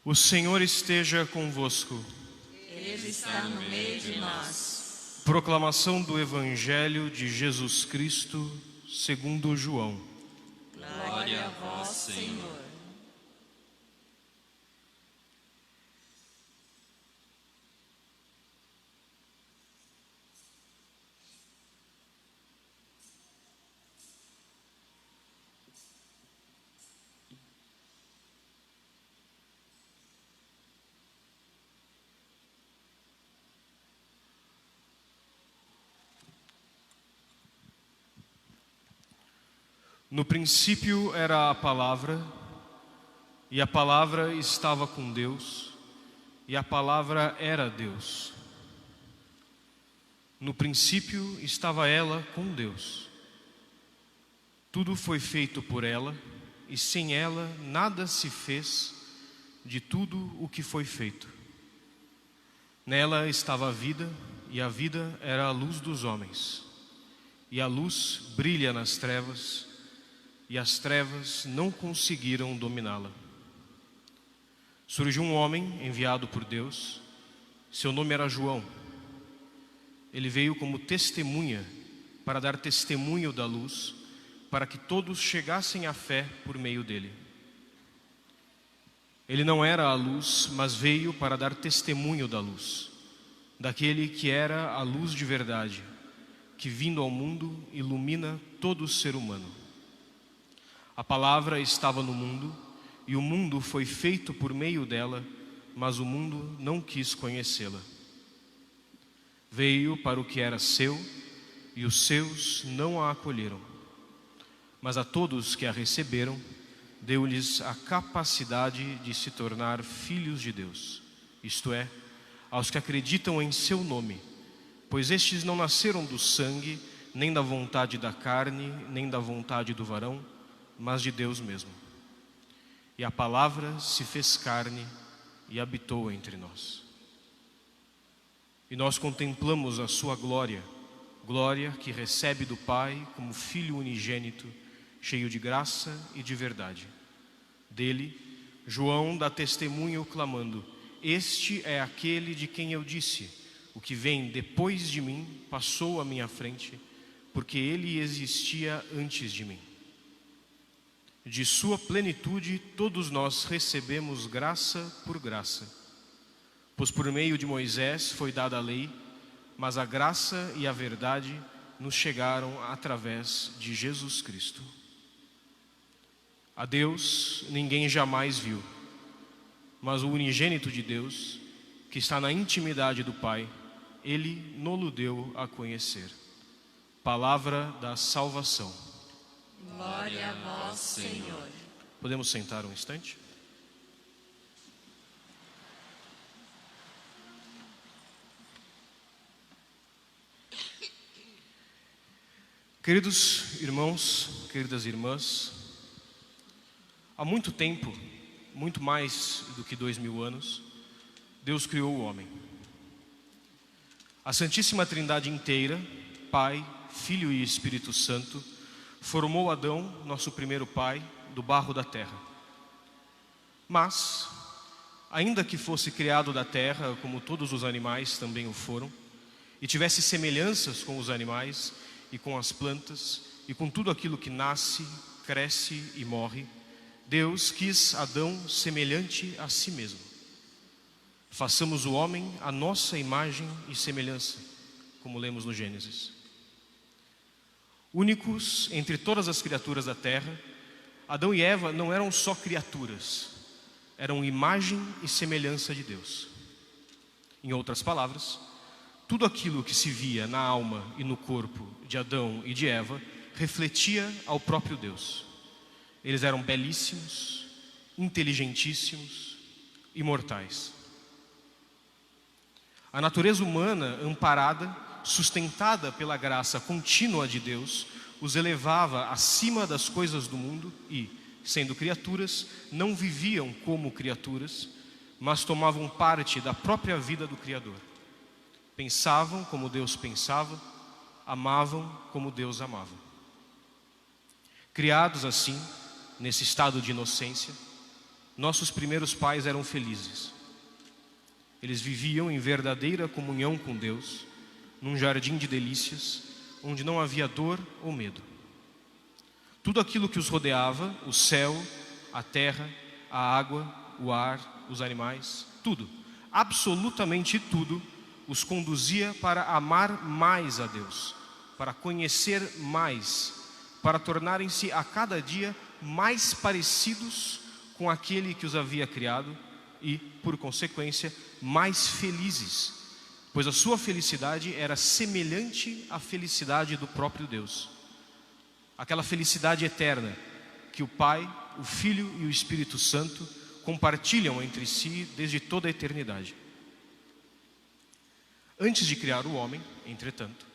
O Senhor esteja convosco. Ele está no meio de nós. Proclamação do Evangelho de Jesus Cristo, segundo João. Glória a vós, Senhor. No princípio era a palavra, e a palavra estava com Deus, e a palavra era Deus. No princípio estava ela com Deus. Tudo foi feito por ela, e sem ela nada se fez de tudo o que foi feito. Nela estava a vida, e a vida era a luz dos homens. E a luz brilha nas trevas, e as trevas não conseguiram dominá-la. Surgiu um homem enviado por Deus, seu nome era João. Ele veio como testemunha, para dar testemunho da luz, para que todos chegassem à fé por meio dele. Ele não era a luz, mas veio para dar testemunho da luz, daquele que era a luz de verdade, que vindo ao mundo ilumina todo ser humano. A palavra estava no mundo, e o mundo foi feito por meio dela, mas o mundo não quis conhecê-la. Veio para o que era seu, e os seus não a acolheram. Mas a todos que a receberam, deu-lhes a capacidade de se tornar filhos de Deus, isto é, aos que acreditam em seu nome, pois estes não nasceram do sangue, nem da vontade da carne, nem da vontade do varão, mas de Deus mesmo. E a palavra se fez carne e habitou entre nós. E nós contemplamos a sua glória, glória que recebe do Pai como Filho unigênito, cheio de graça e de verdade. Dele, João dá testemunho clamando: este é aquele de quem eu disse, o que vem depois de mim passou à minha frente, porque ele existia antes de mim. De sua plenitude todos nós recebemos graça por graça. Pois por meio de Moisés foi dada a lei, mas a graça e a verdade nos chegaram através de Jesus Cristo. A Deus ninguém jamais viu, mas o unigênito de Deus, que está na intimidade do Pai, Ele no-lo deu a conhecer. Palavra da salvação. Glória a vós, Senhor. Podemos sentar um instante? Queridos irmãos, queridas irmãs, há muito tempo, muito mais do que 2000 anos, Deus criou o homem. A Santíssima Trindade inteira, Pai, Filho e Espírito Santo, formou Adão, nosso primeiro pai, do barro da terra. Mas, ainda que fosse criado da terra, como todos os animais também o foram, e tivesse semelhanças com os animais e com as plantas e com tudo aquilo que nasce, cresce e morre, Deus quis Adão semelhante a si mesmo. Façamos o homem à nossa imagem e semelhança, como lemos no Gênesis. Únicos entre todas as criaturas da terra, Adão e Eva não eram só criaturas, eram imagem e semelhança de Deus. Em outras palavras, tudo aquilo que se via na alma e no corpo de Adão e de Eva refletia ao próprio Deus. Eles eram belíssimos, inteligentíssimos, imortais. A natureza humana, amparada, sustentada pela graça contínua de Deus, os elevava acima das coisas do mundo e, sendo criaturas, não viviam como criaturas, mas tomavam parte da própria vida do Criador. Pensavam como Deus pensava, amavam como Deus amava. Criados assim, nesse estado de inocência, nossos primeiros pais eram felizes. Eles viviam em verdadeira comunhão com Deus, num jardim de delícias, onde não havia dor ou medo. Tudo aquilo que os rodeava, o céu, a terra, a água, o ar, os animais, tudo, absolutamente tudo, os conduzia para amar mais a Deus, para conhecer mais, para tornarem-se a cada dia mais parecidos com aquele que os havia criado e, por consequência, mais felizes, pois a sua felicidade era semelhante à felicidade do próprio Deus. Aquela felicidade eterna que o Pai, o Filho e o Espírito Santo compartilham entre si desde toda a eternidade. Antes de criar o homem, entretanto,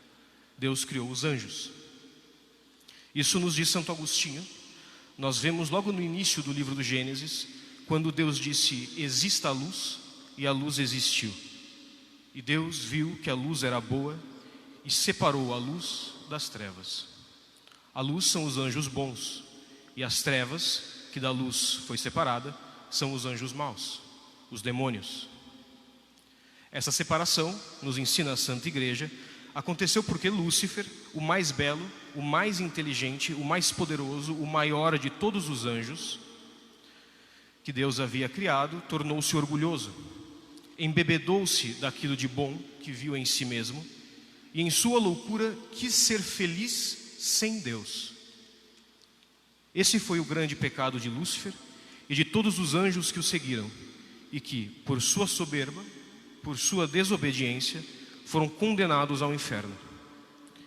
Deus criou os anjos. Isso nos diz Santo Agostinho. Nós vemos logo no início do livro do Gênesis, quando Deus disse: exista a luz, e a luz existiu. E Deus viu que a luz era boa e separou a luz das trevas. A luz são os anjos bons, e as trevas, que da luz foi separada, são os anjos maus, os demônios. Essa separação, nos ensina a Santa Igreja, aconteceu porque Lúcifer, o mais belo, o mais inteligente, o mais poderoso, o maior de todos os anjos que Deus havia criado, tornou-se orgulhoso, embebedou-se daquilo de bom que viu em si mesmo e, em sua loucura, quis ser feliz sem Deus. Esse foi o grande pecado de Lúcifer e de todos os anjos que o seguiram e que, por sua soberba, por sua desobediência, foram condenados ao inferno.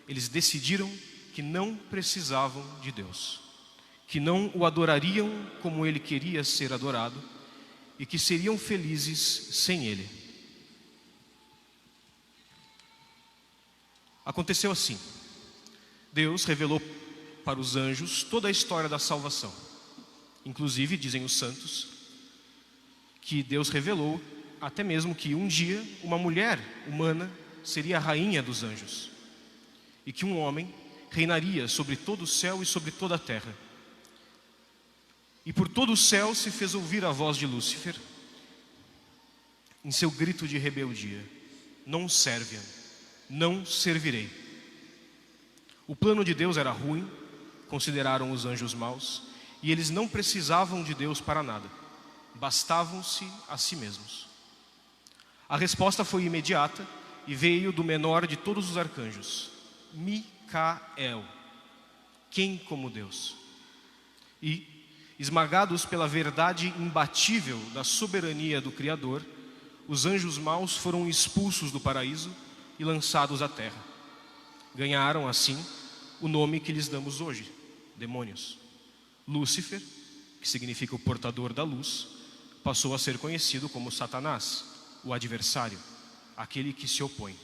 Eles decidiram que não precisavam de Deus, que não o adorariam como ele queria ser adorado e que seriam felizes sem ele. Aconteceu assim. Deus revelou para os anjos toda a história da salvação. Inclusive, dizem os santos, que Deus revelou até mesmo que um dia uma mulher humana seria a rainha dos anjos e que um homem reinaria sobre todo o céu e sobre toda a terra. E por todo o céu se fez ouvir a voz de Lúcifer em seu grito de rebeldia: non serviam, não servirei. O plano de Deus era ruim, consideraram os anjos maus, e eles não precisavam de Deus para nada, bastavam-se a si mesmos. A resposta foi imediata e veio do menor de todos os arcanjos, Micael. Quem como Deus? E, esmagados pela verdade imbatível da soberania do Criador, os anjos maus foram expulsos do paraíso e lançados à terra. Ganharam, assim, o nome que lhes damos hoje, demônios. Lúcifer, que significa o portador da luz, passou a ser conhecido como Satanás, o adversário, aquele que se opõe.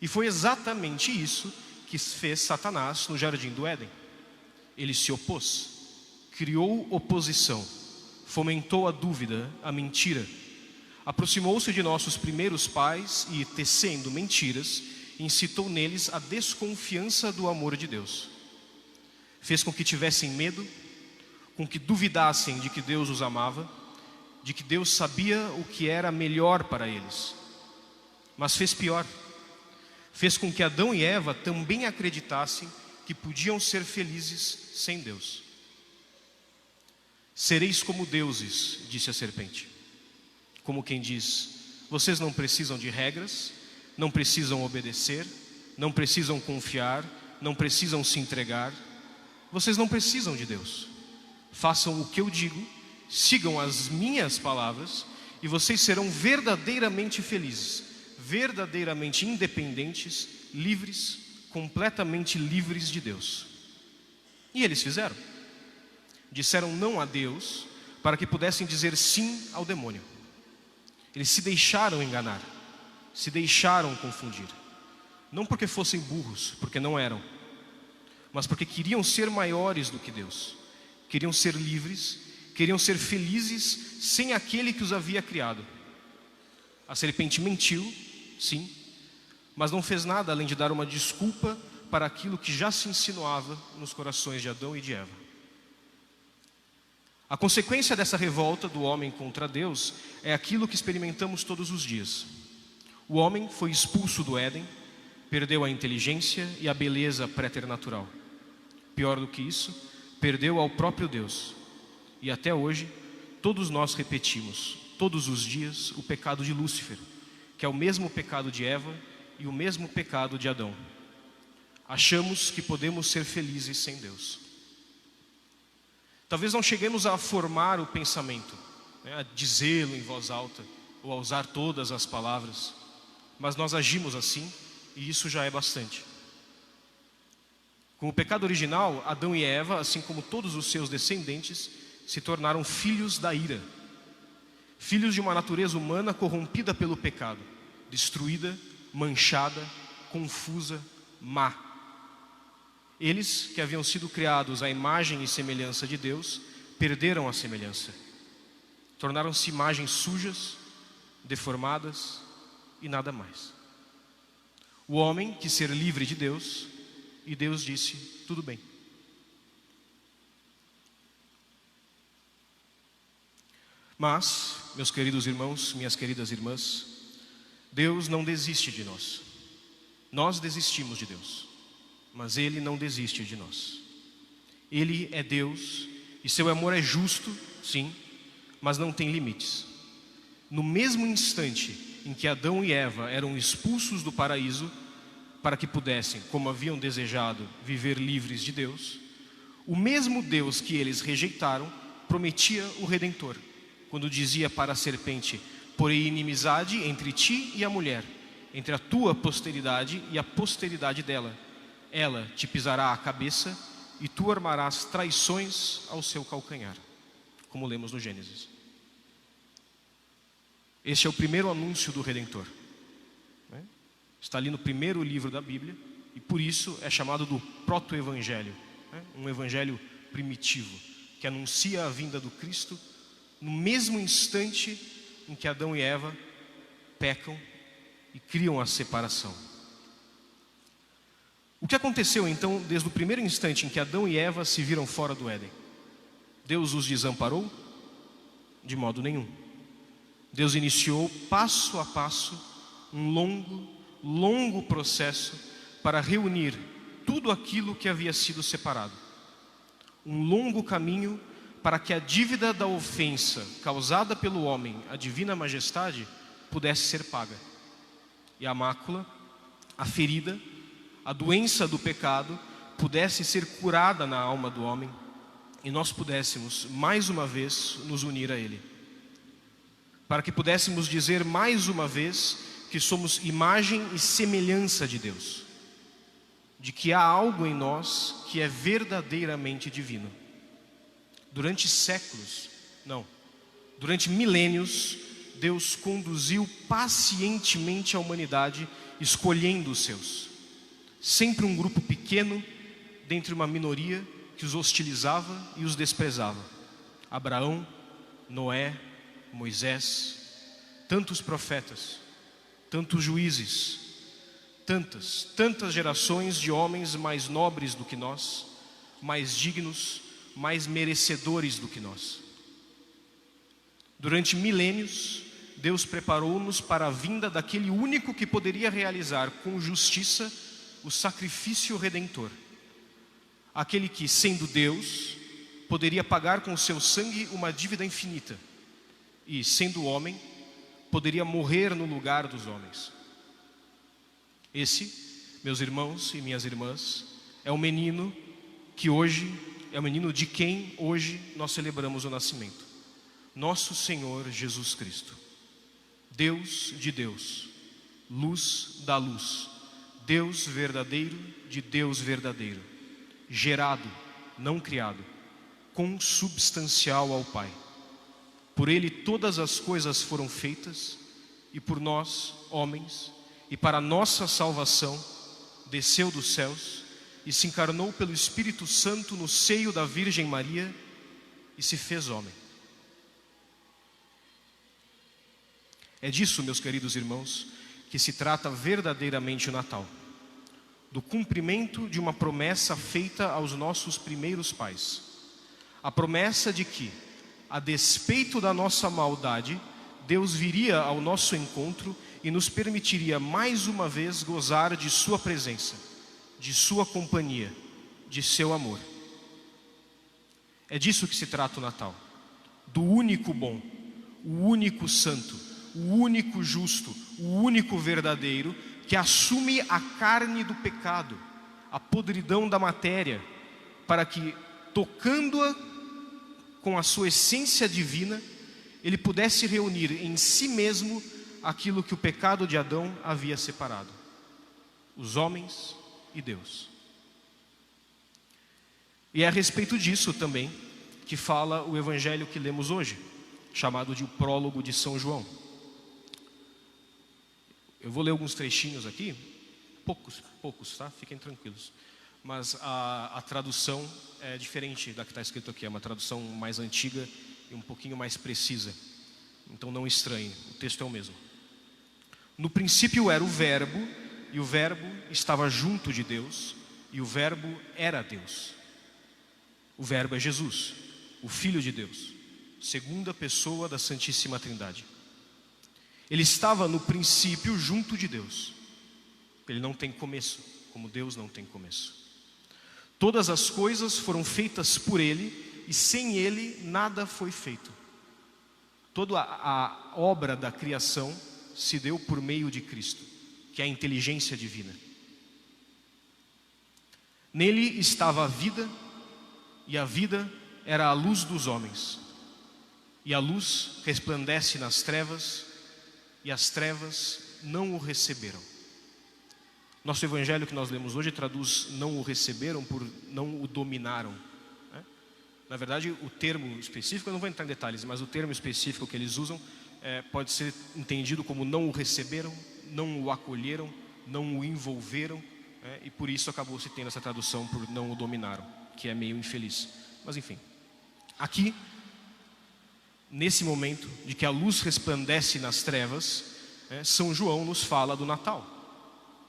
E foi exatamente isso que fez Satanás no jardim do Éden. Ele se opôs, criou oposição, fomentou a dúvida, a mentira, aproximou-se de nossos primeiros pais e, tecendo mentiras, incitou neles a desconfiança do amor de Deus. Fez com que tivessem medo, com que duvidassem de que Deus os amava, de que Deus sabia o que era melhor para eles. Mas fez pior. Fez com que Adão e Eva também acreditassem que podiam ser felizes sem Deus. Sereis como deuses, disse a serpente. Como quem diz: vocês não precisam de regras, não precisam obedecer, não precisam confiar, não precisam se entregar. Vocês não precisam de Deus. Façam o que eu digo, sigam as minhas palavras e vocês serão verdadeiramente felizes, verdadeiramente independentes, livres, completamente livres de Deus. E eles fizeram. Disseram não a Deus para que pudessem dizer sim ao demônio. Eles se deixaram enganar, se deixaram confundir. Não porque fossem burros, porque não eram, mas porque queriam ser maiores do que Deus. Queriam ser livres, queriam ser felizes sem aquele que os havia criado. A serpente mentiu, sim, mas não fez nada além de dar uma desculpa para aquilo que já se insinuava nos corações de Adão e de Eva. A consequência dessa revolta do homem contra Deus é aquilo que experimentamos todos os dias. O homem foi expulso do Éden, perdeu a inteligência e a beleza préternatural. Pior do que isso, perdeu ao próprio Deus. E até hoje, todos nós repetimos, todos os dias, o pecado de Lúcifer, que é o mesmo pecado de Eva e o mesmo pecado de Adão. Achamos que podemos ser felizes sem Deus. Talvez não cheguemos a formar o pensamento, a dizê-lo em voz alta, ou a usar todas as palavras, mas nós agimos assim, e isso já é bastante. Com o pecado original, Adão e Eva, assim como todos os seus descendentes, se tornaram filhos da ira. Filhos de uma natureza humana corrompida pelo pecado, destruída, manchada, confusa, má. Eles, que haviam sido criados à imagem e semelhança de Deus, perderam a semelhança. Tornaram-se imagens sujas, deformadas e nada mais. O homem quis ser livre de Deus e Deus disse, tudo bem. Mas, meus queridos irmãos, minhas queridas irmãs, Deus não desiste de nós. Nós desistimos de Deus, mas Ele não desiste de nós. Ele é Deus e seu amor é justo, sim, mas não tem limites. No mesmo instante em que Adão e Eva eram expulsos do paraíso, para que pudessem, como haviam desejado, viver livres de Deus, o mesmo Deus que eles rejeitaram prometia o Redentor, quando dizia para a serpente, porém inimizade entre ti e a mulher, entre a tua posteridade e a posteridade dela. Ela te pisará a cabeça e tu armarás traições ao seu calcanhar, como lemos no Gênesis. Este é o primeiro anúncio do Redentor. Está ali no primeiro livro da Bíblia e por isso é chamado do proto-evangelho, um evangelho primitivo, que anuncia a vinda do Cristo no mesmo instante em que Adão e Eva pecam e criam a separação. O que aconteceu então desde o primeiro instante em que Adão e Eva se viram fora do Éden? Deus os desamparou? De modo nenhum. Deus iniciou passo a passo um longo processo para reunir tudo aquilo que havia sido separado. Um longo caminho para que a dívida da ofensa causada pelo homem à divina majestade pudesse ser paga. E a mácula, a ferida, a doença do pecado pudesse ser curada na alma do homem e nós pudéssemos mais uma vez nos unir a Ele. Para que pudéssemos dizer mais uma vez que somos imagem e semelhança de Deus, de que há algo em nós que é verdadeiramente divino. Durante séculos, durante milênios, Deus conduziu pacientemente a humanidade, escolhendo os seus. Sempre um grupo pequeno, dentre uma minoria que os hostilizava e os desprezava. Abraão, Noé, Moisés, tantos profetas, tantos juízes, tantas gerações de homens mais nobres do que nós, mais dignos, mais merecedores do que nós. Durante milênios, Deus preparou-nos para a vinda daquele único que poderia realizar com justiça o sacrifício redentor. Aquele que, sendo Deus, poderia pagar com o seu sangue uma dívida infinita e, sendo homem, poderia morrer no lugar dos homens. Esse, meus irmãos e minhas irmãs, é o menino que hoje, é o menino de quem hoje nós celebramos o nascimento. Nosso Senhor Jesus Cristo. Deus de Deus, luz da luz, Deus verdadeiro de Deus verdadeiro, gerado, não criado, consubstancial ao Pai. Por Ele todas as coisas foram feitas, e por nós, homens, e para nossa salvação, desceu dos céus e se encarnou pelo Espírito Santo no seio da Virgem Maria e se fez homem. É disso, meus queridos irmãos, que se trata verdadeiramente o Natal. Do cumprimento de uma promessa feita aos nossos primeiros pais. A promessa de que, a despeito da nossa maldade, Deus viria ao nosso encontro e nos permitiria mais uma vez gozar de sua presença, de sua companhia, de seu amor. É disso que se trata o Natal, do único bom, o único santo, o único justo, o único verdadeiro, que assume a carne do pecado, a podridão da matéria, para que, tocando-a com a sua essência divina, ele pudesse reunir em si mesmo aquilo que o pecado de Adão havia separado: os homens e Deus. E é a respeito disso também que fala o evangelho que lemos hoje, chamado de o prólogo de São João. Eu vou ler alguns trechinhos aqui, poucos, tá? Fiquem tranquilos. Mas a tradução é diferente da que está escrito aqui, é uma tradução mais antiga e um pouquinho mais precisa. Então não estranhe, o texto é o mesmo. No princípio era o Verbo, e o Verbo estava junto de Deus, e o Verbo era Deus. O Verbo é Jesus, o Filho de Deus, segunda pessoa da Santíssima Trindade. Ele estava no princípio junto de Deus. Ele não tem começo, como Deus não tem começo. Todas as coisas foram feitas por Ele, e sem Ele nada foi feito. Toda a obra da criação se deu por meio de Cristo, que é a inteligência divina. Nele estava a vida, e a vida era a luz dos homens. E a luz resplandece nas trevas, e as trevas não o receberam. Nosso evangelho que nós lemos hoje traduz não o receberam por não o dominaram, né? Na verdade, o termo específico, eu não vou entrar em detalhes, mas o termo específico que eles usam pode ser entendido como não o receberam, não o acolheram, não o envolveram, né? E por isso acabou se tendo essa tradução por não o dominaram, que é meio infeliz. Mas enfim, aqui, nesse momento de que a luz resplandece nas trevas, São João nos fala do Natal.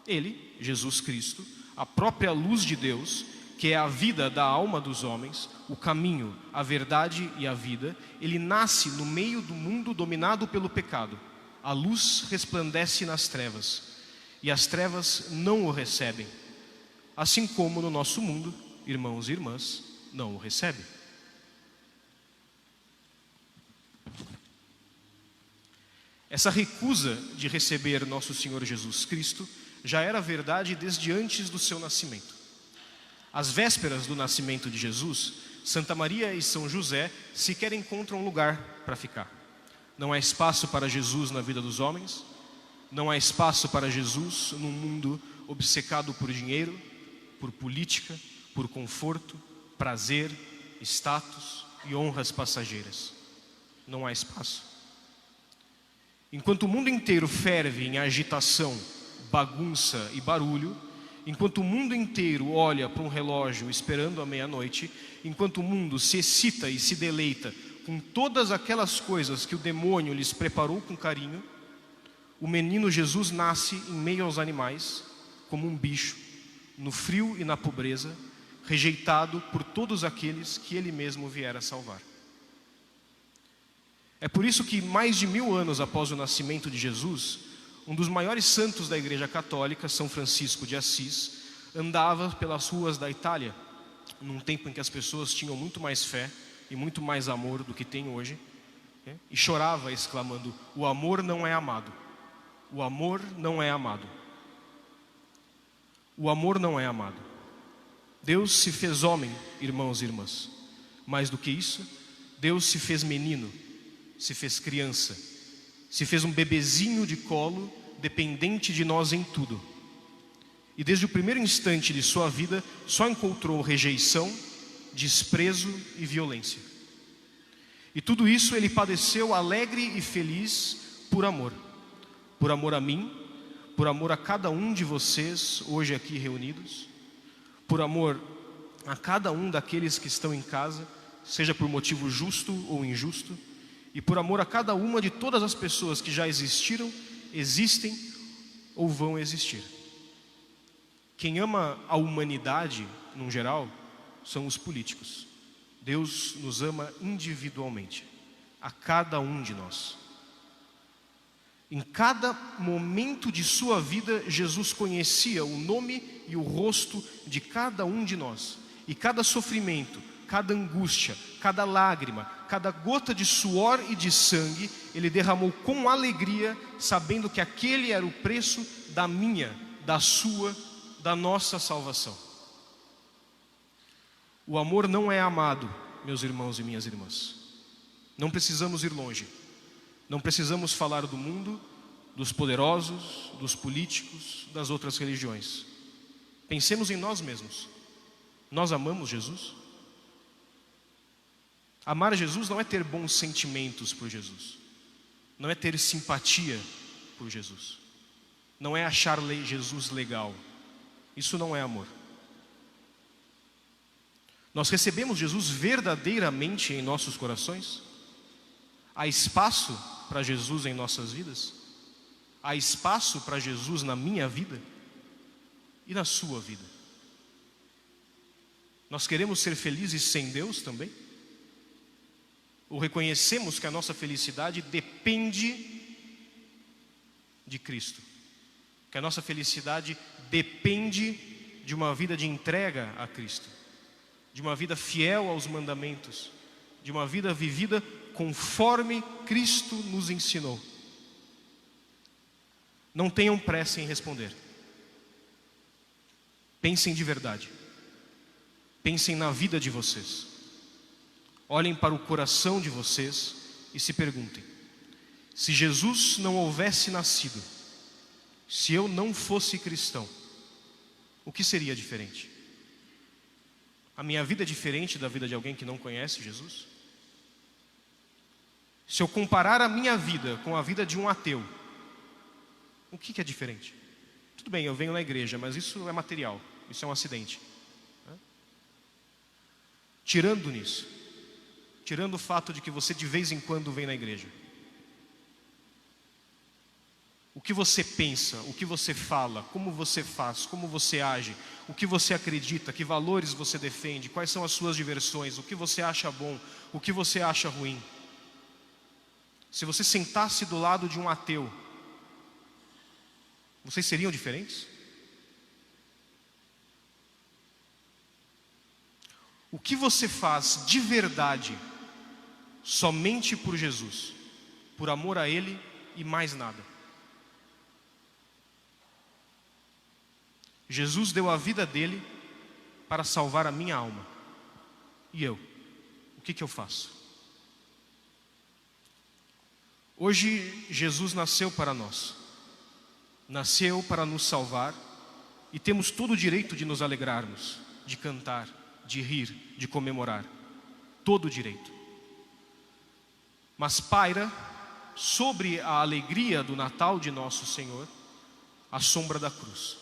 Ele, Jesus Cristo, a própria luz de Deus, que é a vida da alma dos homens, o caminho, a verdade e a vida, ele nasce no meio do mundo dominado pelo pecado. A luz resplandece nas trevas, e as trevas não o recebem. Assim como no nosso mundo, irmãos e irmãs, não o recebem. Essa recusa de receber nosso Senhor Jesus Cristo já era verdade desde antes do seu nascimento. Às vésperas do nascimento de Jesus, Santa Maria e São José sequer encontram lugar para ficar. Não há espaço para Jesus na vida dos homens, não há espaço para Jesus num mundo obcecado por dinheiro, por política, por conforto, prazer, status e honras passageiras. Não há espaço. Enquanto o mundo inteiro ferve em agitação, bagunça e barulho, enquanto o mundo inteiro olha para um relógio esperando a meia-noite, enquanto o mundo se excita e se deleita com todas aquelas coisas que o demônio lhes preparou com carinho, o menino Jesus nasce em meio aos animais, como um bicho, no frio e na pobreza, rejeitado por todos aqueles que ele mesmo viera salvar. É por isso que mais de 1000 anos após o nascimento de Jesus, um dos maiores santos da Igreja Católica, São Francisco de Assis, andava pelas ruas da Itália, num tempo em que as pessoas tinham muito mais fé e muito mais amor do que tem hoje, e chorava exclamando: o amor não é amado, o amor não é amado, o amor não é amado. Deus se fez homem, irmãos e irmãs. Mais do que isso, Deus se fez menino, se fez criança, se fez um bebezinho de colo, dependente de nós em tudo. E desde o primeiro instante de sua vida, só encontrou rejeição, desprezo e violência. E tudo isso ele padeceu alegre e feliz por amor. Por amor a mim, por amor a cada um de vocês hoje aqui reunidos, por amor a cada um daqueles que estão em casa, seja por motivo justo ou injusto, e por amor a cada uma de todas as pessoas que já existiram, existem ou vão existir. Quem ama a humanidade, no geral, são os políticos. Deus nos ama individualmente. a cada um de nós. Em cada momento de sua vida, Jesus conhecia o nome e o rosto de cada um de nós. E cada sofrimento, cada angústia, cada lágrima, cada gota de suor e de sangue, Ele derramou com alegria, sabendo que aquele era o preço da minha, da sua, da nossa salvação. O amor não é amado, meus irmãos e minhas irmãs. Não precisamos ir longe. Não precisamos falar do mundo, dos poderosos, dos políticos, das outras religiões. Pensemos em nós mesmos. Nós amamos Jesus? Amar Jesus não é ter bons sentimentos por Jesus. Não é ter simpatia por Jesus. Não é achar Jesus legal. Isso não é amor. Nós recebemos Jesus verdadeiramente em nossos corações? Há espaço para Jesus em nossas vidas? Há espaço para Jesus na minha vida e na sua vida? Nós queremos ser felizes sem Deus também? Ou reconhecemos que a nossa felicidade depende de Cristo? Que a nossa felicidade depende de uma vida de entrega a Cristo, de uma vida fiel aos mandamentos, de uma vida vivida conforme Cristo nos ensinou? Não tenham pressa em responder. Pensem de verdade. Pensem na vida de vocês. Olhem para o coração de vocês e se perguntem: se Jesus não houvesse nascido, se eu não fosse cristão, o que seria diferente? A minha vida é diferente da vida de alguém que não conhece Jesus? Se eu comparar a minha vida com a vida de um ateu, o que é diferente? Tudo bem, eu venho na igreja, mas isso é material, isso é um acidente. Tirando nisso, tirando o fato de que você de vez em quando vem na igreja, o que você pensa, o que você fala, como você faz, como você age, o que você acredita, que valores você defende, quais são as suas diversões, o que você acha bom, o que você acha ruim. Se você sentasse do lado de um ateu, vocês seriam diferentes? O que você faz de verdade, somente por Jesus, por amor a Ele e mais nada? Jesus deu a vida dele para salvar a minha alma. E eu? O que eu faço? Hoje Jesus nasceu para nós. Nasceu para nos salvar. E temos todo o direito de nos alegrarmos, de cantar, de rir, de comemorar. Todo o direito. Mas paira sobre a alegria do Natal de nosso Senhor a sombra da cruz.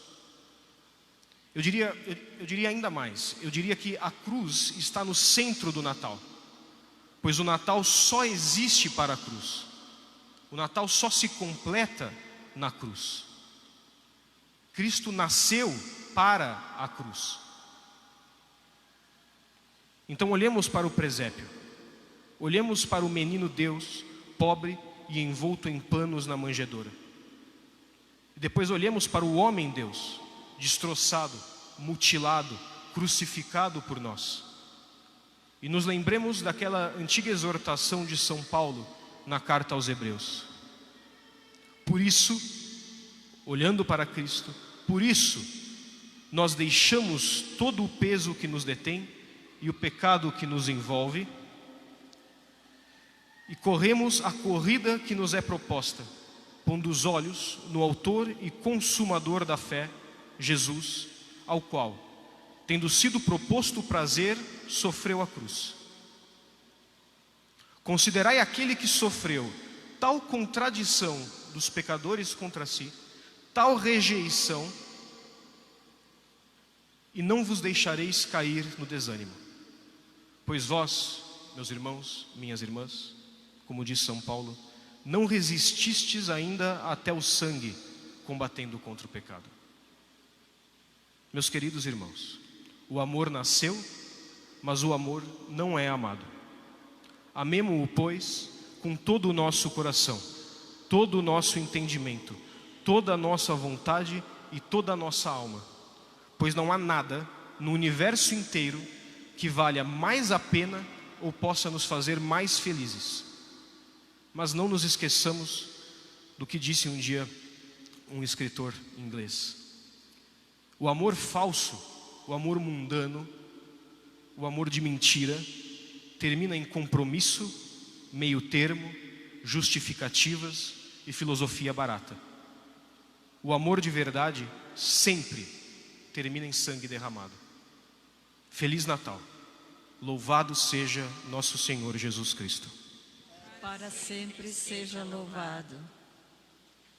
Eu diria ainda mais, eu diria que a cruz está no centro do Natal, pois o Natal só existe para a cruz, o Natal só se completa na cruz. Cristo nasceu para a cruz. Então olhemos para o presépio, olhemos para o menino Deus, pobre e envolto em panos na manjedoura. E depois olhemos para o homem Deus, destroçado, mutilado, crucificado por nós. E nos lembremos daquela antiga exortação de São Paulo na carta aos Hebreus. Por isso, olhando para Cristo, por isso nós deixamos todo o peso que nos detém e o pecado que nos envolve e corremos a corrida que nos é proposta, pondo os olhos no autor e consumador da fé, Jesus, ao qual, tendo sido proposto o prazer, sofreu a cruz. Considerai aquele que sofreu tal contradição dos pecadores contra si, tal rejeição, e não vos deixareis cair no desânimo. Pois vós, meus irmãos, minhas irmãs, como diz São Paulo, não resististes ainda até o sangue, combatendo contra o pecado. Meus queridos irmãos, o amor nasceu, mas o amor não é amado. Amemo-o, pois, com todo o nosso coração, todo o nosso entendimento, toda a nossa vontade e toda a nossa alma, pois não há nada no universo inteiro que valha mais a pena ou possa nos fazer mais felizes. Mas não nos esqueçamos do que disse um dia um escritor inglês: o amor falso, o amor mundano, o amor de mentira termina em compromisso, meio termo, justificativas e filosofia barata. O amor de verdade sempre termina em sangue derramado. Feliz Natal. Louvado seja nosso Senhor Jesus Cristo. Para sempre seja louvado.